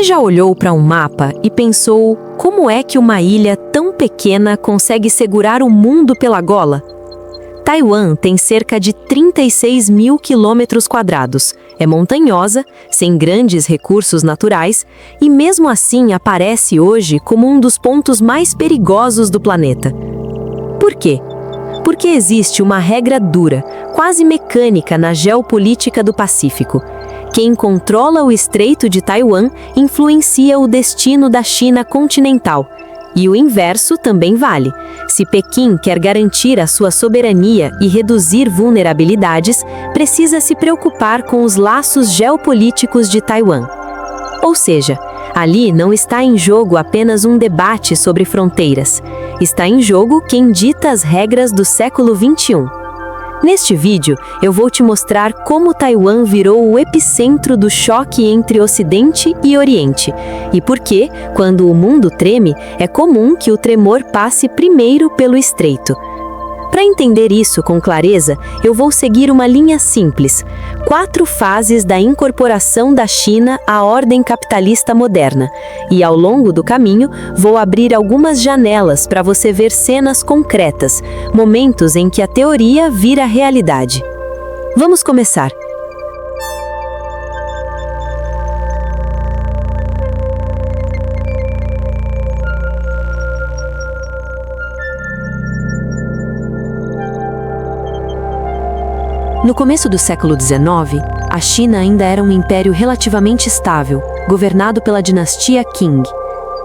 Você já olhou para um mapa e pensou como é que uma ilha tão pequena consegue segurar o mundo pela gola? Taiwan tem cerca de 36 mil quilômetros quadrados, é montanhosa, sem grandes recursos naturais e mesmo assim aparece hoje como um dos pontos mais perigosos do planeta. Por quê? Porque existe uma regra dura, quase mecânica na geopolítica do Pacífico. Quem controla o Estreito de Taiwan influencia o destino da China continental. E o inverso também vale. Se Pequim quer garantir a sua soberania e reduzir vulnerabilidades, precisa se preocupar com os laços geopolíticos de Taiwan. Ou seja, ali não está em jogo apenas um debate sobre fronteiras. Está em jogo quem dita as regras do século XXI. Neste vídeo, eu vou te mostrar como Taiwan virou o epicentro do choque entre Ocidente e Oriente, e por que, quando o mundo treme, é comum que o tremor passe primeiro pelo estreito. Para entender isso com clareza, eu vou seguir uma linha simples: 4 fases da incorporação da China à ordem capitalista moderna. E ao longo do caminho, vou abrir algumas janelas para você ver cenas concretas, momentos em que a teoria vira realidade. Vamos começar. No começo do século XIX, a China ainda era um império relativamente estável, governado pela dinastia Qing.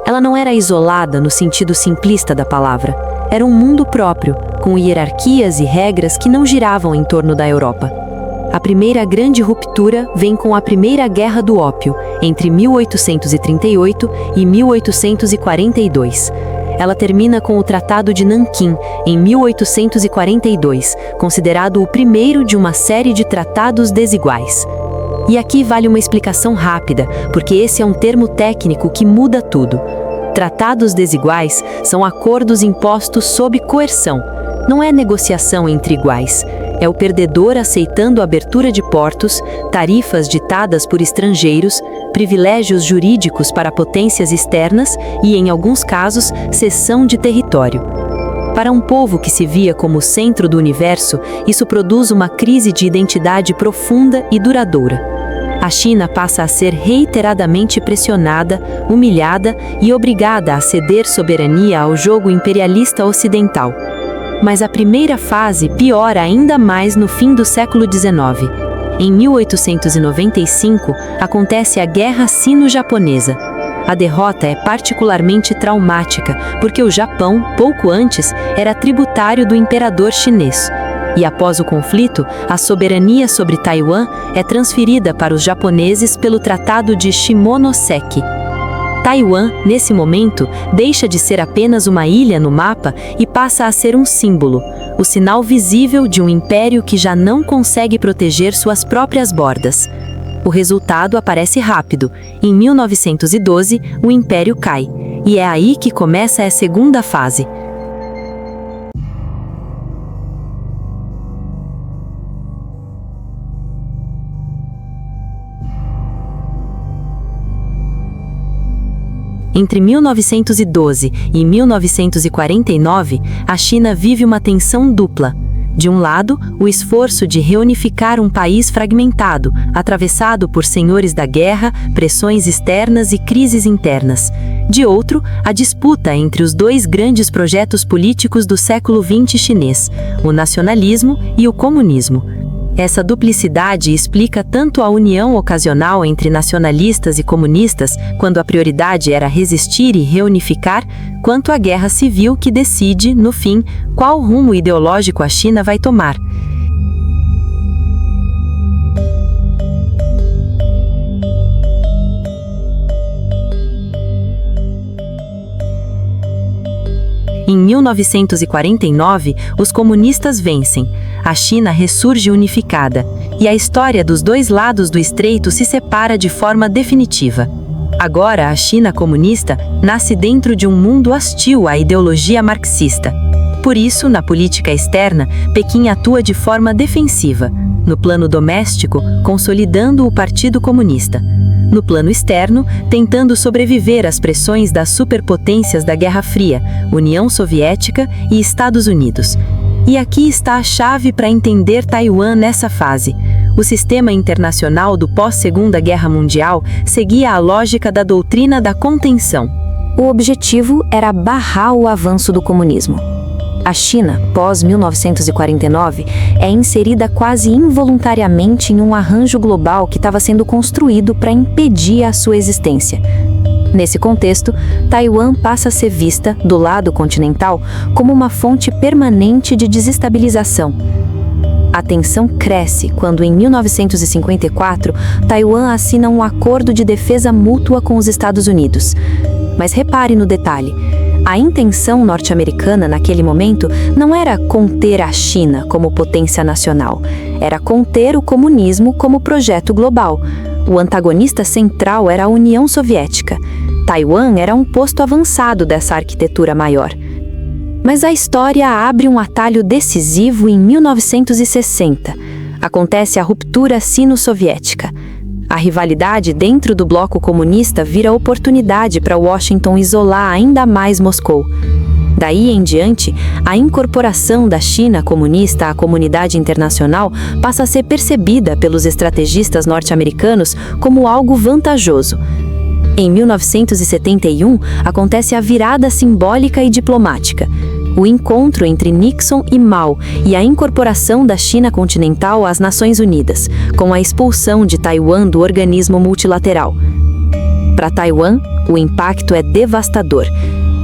Ela não era isolada no sentido simplista da palavra. Era um mundo próprio, com hierarquias e regras que não giravam em torno da Europa. A primeira grande ruptura vem com a Primeira Guerra do Ópio, entre 1838 e 1842. Ela termina com o Tratado de Nanquim, em 1842, considerado o primeiro de uma série de tratados desiguais. E aqui vale uma explicação rápida, porque esse é um termo técnico que muda tudo. Tratados desiguais são acordos impostos sob coerção. Não é negociação entre iguais. É o perdedor aceitando abertura de portos, tarifas ditadas por estrangeiros, privilégios jurídicos para potências externas e, em alguns casos, cessão de território. Para um povo que se via como o centro do universo, isso produz uma crise de identidade profunda e duradoura. A China passa a ser reiteradamente pressionada, humilhada e obrigada a ceder soberania ao jogo imperialista ocidental. Mas a primeira fase piora ainda mais no fim do século XIX. Em 1895, acontece a Guerra Sino-Japonesa. A derrota é particularmente traumática, porque o Japão, pouco antes, era tributário do imperador chinês. E após o conflito, a soberania sobre Taiwan é transferida para os japoneses pelo Tratado de Shimonoseki. Taiwan, nesse momento, deixa de ser apenas uma ilha no mapa e passa a ser um símbolo, o sinal visível de um império que já não consegue proteger suas próprias bordas. O resultado aparece rápido. Em 1912, o império cai, e é aí que começa a segunda fase. Entre 1912 e 1949, a China vive uma tensão dupla. De um lado, o esforço de reunificar um país fragmentado, atravessado por senhores da guerra, pressões externas e crises internas. De outro, a disputa entre os 2 grandes projetos políticos do século XX chinês, o nacionalismo e o comunismo. Essa duplicidade explica tanto a união ocasional entre nacionalistas e comunistas, quando a prioridade era resistir e reunificar, quanto a guerra civil que decide, no fim, qual rumo ideológico a China vai tomar. Em 1949, os comunistas vencem. A China ressurge unificada, e a história dos 2 lados do estreito se separa de forma definitiva. Agora, a China comunista nasce dentro de um mundo hostil à ideologia marxista. Por isso, na política externa, Pequim atua de forma defensiva. No plano doméstico, consolidando o Partido Comunista. No plano externo, tentando sobreviver às pressões das superpotências da Guerra Fria, União Soviética e Estados Unidos. E aqui está a chave para entender Taiwan nessa fase. O sistema internacional do pós-Segunda Guerra Mundial seguia a lógica da doutrina da contenção. O objetivo era barrar o avanço do comunismo. A China, pós-1949, é inserida quase involuntariamente em um arranjo global que estava sendo construído para impedir a sua existência. Nesse contexto, Taiwan passa a ser vista, do lado continental, como uma fonte permanente de desestabilização. A tensão cresce quando, em 1954, Taiwan assina um acordo de defesa mútua com os Estados Unidos. Mas repare no detalhe. A intenção norte-americana naquele momento não era conter a China como potência nacional, era conter o comunismo como projeto global. O antagonista central era a União Soviética. Taiwan era um posto avançado dessa arquitetura maior. Mas a história abre um atalho decisivo em 1960. Acontece a ruptura sino-soviética. A rivalidade dentro do bloco comunista vira oportunidade para Washington isolar ainda mais Moscou. Daí em diante, a incorporação da China comunista à comunidade internacional passa a ser percebida pelos estrategistas norte-americanos como algo vantajoso. Em 1971, acontece a virada simbólica e diplomática. O encontro entre Nixon e Mao e a incorporação da China continental às Nações Unidas, com a expulsão de Taiwan do organismo multilateral. Para Taiwan, o impacto é devastador.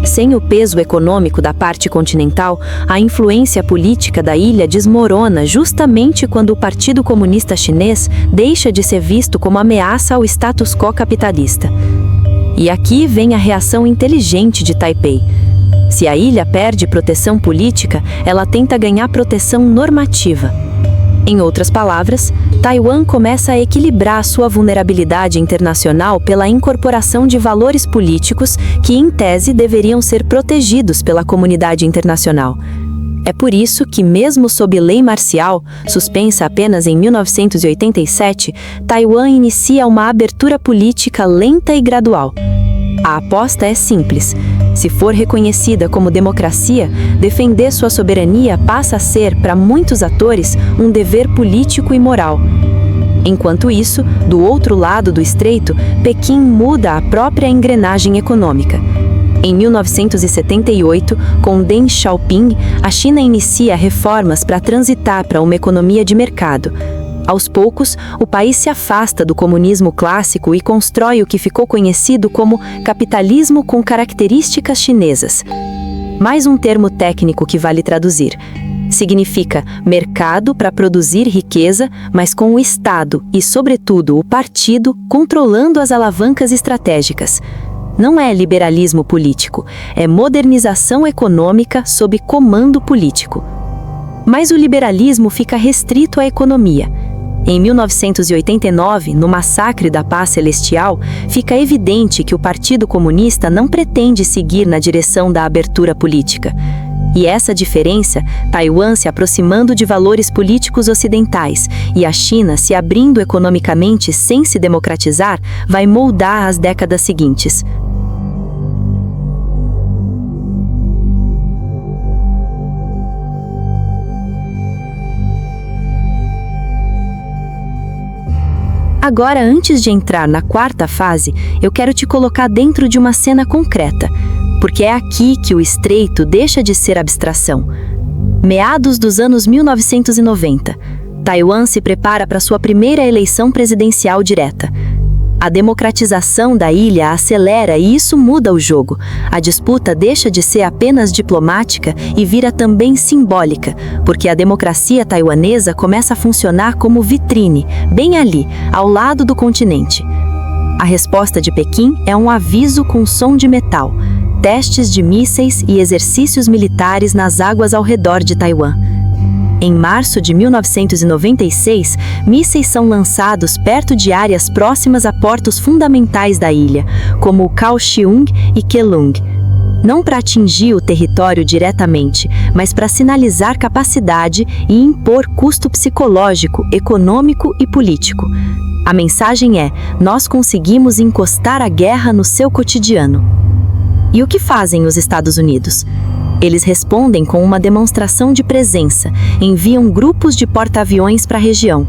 Sem o peso econômico da parte continental, a influência política da ilha desmorona justamente quando o Partido Comunista Chinês deixa de ser visto como ameaça ao status quo capitalista. E aqui vem a reação inteligente de Taipei. Se a ilha perde proteção política, ela tenta ganhar proteção normativa. Em outras palavras, Taiwan começa a equilibrar sua vulnerabilidade internacional pela incorporação de valores políticos que, em tese, deveriam ser protegidos pela comunidade internacional. É por isso que, mesmo sob lei marcial, suspensa apenas em 1987, Taiwan inicia uma abertura política lenta e gradual. A aposta é simples. Se for reconhecida como democracia, defender sua soberania passa a ser, para muitos atores, um dever político e moral. Enquanto isso, do outro lado do estreito, Pequim muda a própria engrenagem econômica. Em 1978, com Deng Xiaoping, a China inicia reformas para transitar para uma economia de mercado. Aos poucos, o país se afasta do comunismo clássico e constrói o que ficou conhecido como capitalismo com características chinesas. Mais um termo técnico que vale traduzir. Significa mercado para produzir riqueza, mas com o Estado e, sobretudo, o partido controlando as alavancas estratégicas. Não é liberalismo político, é modernização econômica sob comando político. Mas o liberalismo fica restrito à economia. Em 1989, no massacre da Paz Celestial, fica evidente que o Partido Comunista não pretende seguir na direção da abertura política. E essa diferença, Taiwan se aproximando de valores políticos ocidentais e a China se abrindo economicamente sem se democratizar, vai moldar as décadas seguintes. Agora, antes de entrar na quarta fase, eu quero te colocar dentro de uma cena concreta, porque é aqui que o estreito deixa de ser abstração. Meados dos anos 1990, Taiwan se prepara para sua primeira eleição presidencial direta. A democratização da ilha acelera e isso muda o jogo. A disputa deixa de ser apenas diplomática e vira também simbólica, porque a democracia taiwanesa começa a funcionar como vitrine, bem ali, ao lado do continente. A resposta de Pequim é um aviso com som de metal, testes de mísseis e exercícios militares nas águas ao redor de Taiwan. Em março de 1996, mísseis são lançados perto de áreas próximas a portos fundamentais da ilha, como Kaohsiung e Keelung. Não para atingir o território diretamente, mas para sinalizar capacidade e impor custo psicológico, econômico e político. A mensagem é: nós conseguimos encostar a guerra no seu cotidiano. E o que fazem os Estados Unidos? Eles respondem com uma demonstração de presença, enviam grupos de porta-aviões para a região.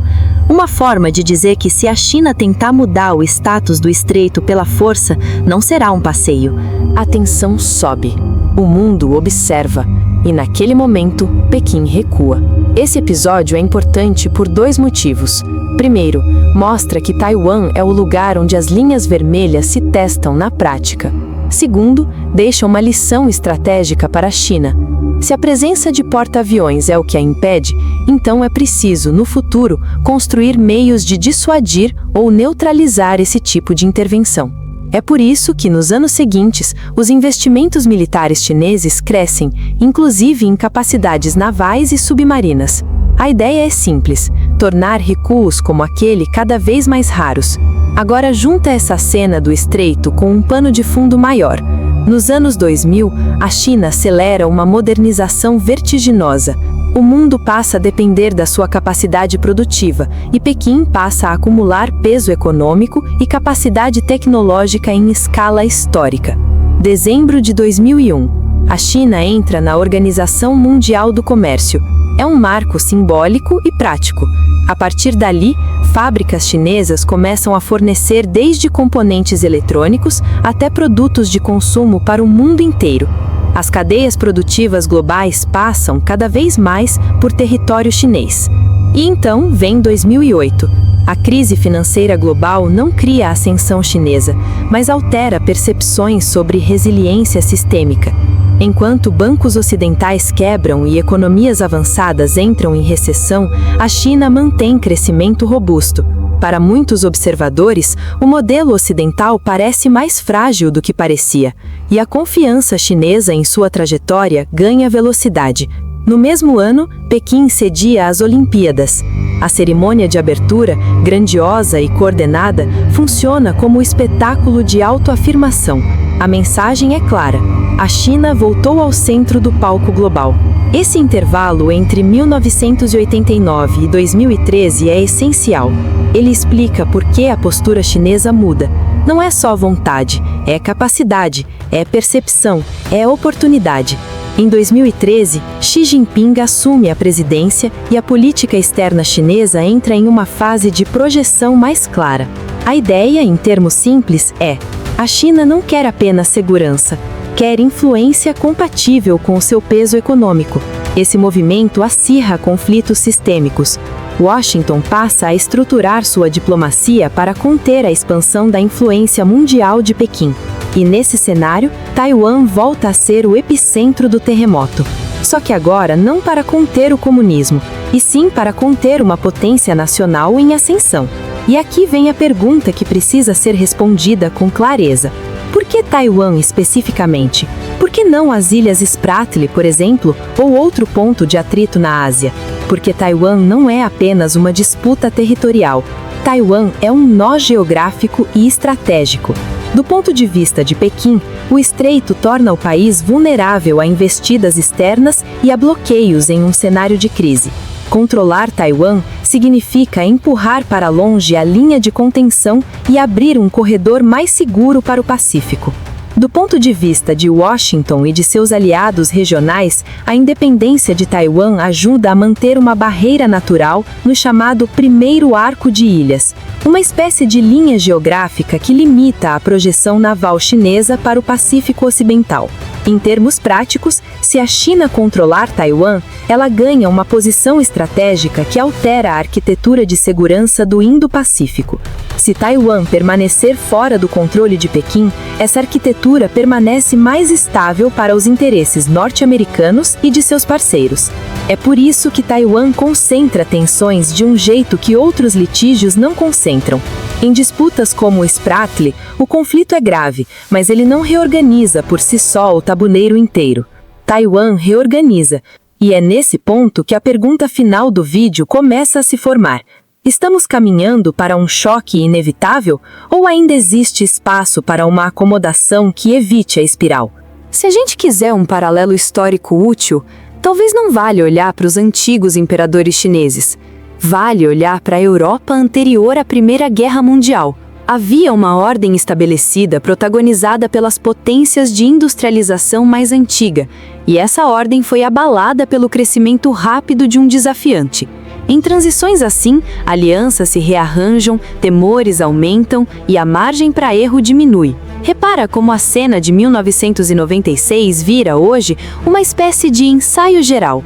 Uma forma de dizer que se a China tentar mudar o status do estreito pela força, não será um passeio. A tensão sobe. O mundo observa. E naquele momento, Pequim recua. Esse episódio é importante por 2 motivos. Primeiro, mostra que Taiwan é o lugar onde as linhas vermelhas se testam na prática. Segundo, deixa uma lição estratégica para a China. Se a presença de porta-aviões é o que a impede, então é preciso, no futuro, construir meios de dissuadir ou neutralizar esse tipo de intervenção. É por isso que, nos anos seguintes, os investimentos militares chineses crescem, inclusive em capacidades navais e submarinas. A ideia é simples: tornar recuos como aquele cada vez mais raros. Agora junta essa cena do estreito com um pano de fundo maior. Nos anos 2000, a China acelera uma modernização vertiginosa. O mundo passa a depender da sua capacidade produtiva e Pequim passa a acumular peso econômico e capacidade tecnológica em escala histórica. Dezembro de 2001. A China entra na Organização Mundial do Comércio. É um marco simbólico e prático. A partir dali, fábricas chinesas começam a fornecer desde componentes eletrônicos até produtos de consumo para o mundo inteiro. As cadeias produtivas globais passam cada vez mais por território chinês. E então vem 2008. A crise financeira global não cria a ascensão chinesa, mas altera percepções sobre resiliência sistêmica. Enquanto bancos ocidentais quebram e economias avançadas entram em recessão, a China mantém crescimento robusto. Para muitos observadores, o modelo ocidental parece mais frágil do que parecia, e a confiança chinesa em sua trajetória ganha velocidade. No mesmo ano, Pequim cedia as Olimpíadas. A cerimônia de abertura, grandiosa e coordenada, funciona como espetáculo de autoafirmação. A mensagem é clara: a China voltou ao centro do palco global. Esse intervalo entre 1989 e 2013 é essencial. Ele explica por que a postura chinesa muda. Não é só vontade, é capacidade, é percepção, é oportunidade. Em 2013, Xi Jinping assume a presidência e a política externa chinesa entra em uma fase de projeção mais clara. A ideia, em termos simples, é: a China não quer apenas segurança, quer influência compatível com o seu peso econômico. Esse movimento acirra conflitos sistêmicos. Washington passa a estruturar sua diplomacia para conter a expansão da influência mundial de Pequim. E nesse cenário, Taiwan volta a ser o epicentro do terremoto. Só que agora não para conter o comunismo, e sim para conter uma potência nacional em ascensão. E aqui vem a pergunta que precisa ser respondida com clareza. Por que Taiwan especificamente? Por que não as Ilhas Spratly, por exemplo, ou outro ponto de atrito na Ásia? Porque Taiwan não é apenas uma disputa territorial. Taiwan é um nó geográfico e estratégico. Do ponto de vista de Pequim, o estreito torna o país vulnerável a investidas externas e a bloqueios em um cenário de crise. Controlar Taiwan significa empurrar para longe a linha de contenção e abrir um corredor mais seguro para o Pacífico. Do ponto de vista de Washington e de seus aliados regionais, a independência de Taiwan ajuda a manter uma barreira natural no chamado Primeiro Arco de Ilhas, uma espécie de linha geográfica que limita a projeção naval chinesa para o Pacífico Ocidental. Em termos práticos, se a China controlar Taiwan, ela ganha uma posição estratégica que altera a arquitetura de segurança do Indo-Pacífico. Se Taiwan permanecer fora do controle de Pequim, essa arquitetura permanece mais estável para os interesses norte-americanos e de seus parceiros. É por isso que Taiwan concentra tensões de um jeito que outros litígios não concentram. Em disputas como o Spratly, o conflito é grave, mas ele não reorganiza por si só o tabuleiro inteiro. Taiwan reorganiza. E é nesse ponto que a pergunta final do vídeo começa a se formar. Estamos caminhando para um choque inevitável ou ainda existe espaço para uma acomodação que evite a espiral? Se a gente quiser um paralelo histórico útil, talvez não valha olhar para os antigos imperadores chineses. Vale olhar para a Europa anterior à Primeira Guerra Mundial. Havia uma ordem estabelecida protagonizada pelas potências de industrialização mais antiga, e essa ordem foi abalada pelo crescimento rápido de um desafiante. Em transições assim, alianças se rearranjam, temores aumentam e a margem para erro diminui. Repara como a cena de 1996 vira hoje uma espécie de ensaio geral.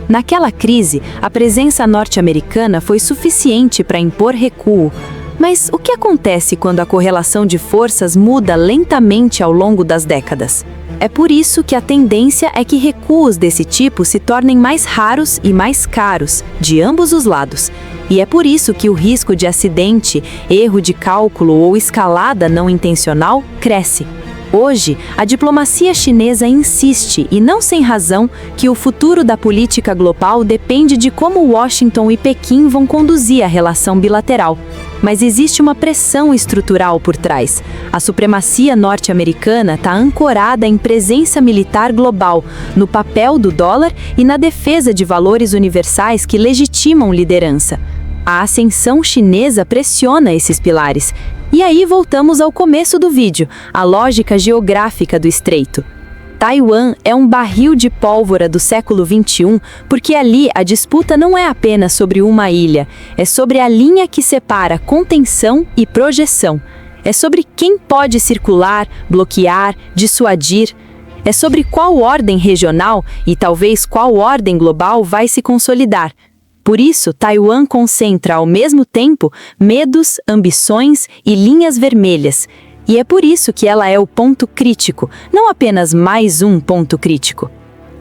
Naquela crise, a presença norte-americana foi suficiente para impor recuo. Mas o que acontece quando a correlação de forças muda lentamente ao longo das décadas? É por isso que a tendência é que recuos desse tipo se tornem mais raros e mais caros, de ambos os lados. E é por isso que o risco de acidente, erro de cálculo ou escalada não intencional cresce. Hoje, a diplomacia chinesa insiste, e não sem razão, que o futuro da política global depende de como Washington e Pequim vão conduzir a relação bilateral. Mas existe uma pressão estrutural por trás. A supremacia norte-americana está ancorada em presença militar global, no papel do dólar e na defesa de valores universais que legitimam liderança. A ascensão chinesa pressiona esses pilares. E aí voltamos ao começo do vídeo, a lógica geográfica do estreito. Taiwan é um barril de pólvora do século XXI, porque ali a disputa não é apenas sobre uma ilha, é sobre a linha que separa contenção e projeção. É sobre quem pode circular, bloquear, dissuadir. É sobre qual ordem regional e talvez qual ordem global vai se consolidar. Por isso, Taiwan concentra ao mesmo tempo medos, ambições e linhas vermelhas. E é por isso que ela é o ponto crítico, não apenas mais um ponto crítico.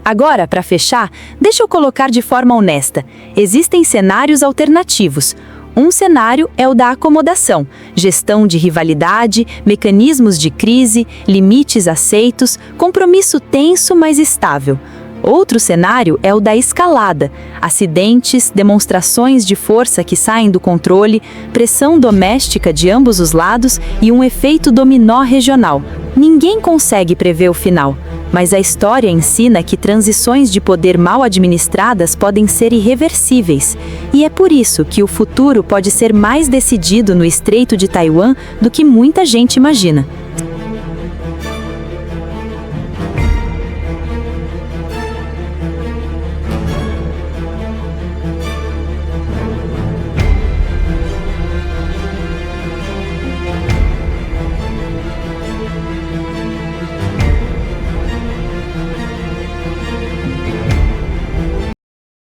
Agora, para fechar, deixa eu colocar de forma honesta. Existem cenários alternativos. Um cenário é o da acomodação, gestão de rivalidade, mecanismos de crise, limites aceitos, compromisso tenso, mas estável. Outro cenário é o da escalada, acidentes, demonstrações de força que saem do controle, pressão doméstica de ambos os lados e um efeito dominó regional. Ninguém consegue prever o final, mas a história ensina que transições de poder mal administradas podem ser irreversíveis. E é por isso que o futuro pode ser mais decidido no Estreito de Taiwan do que muita gente imagina.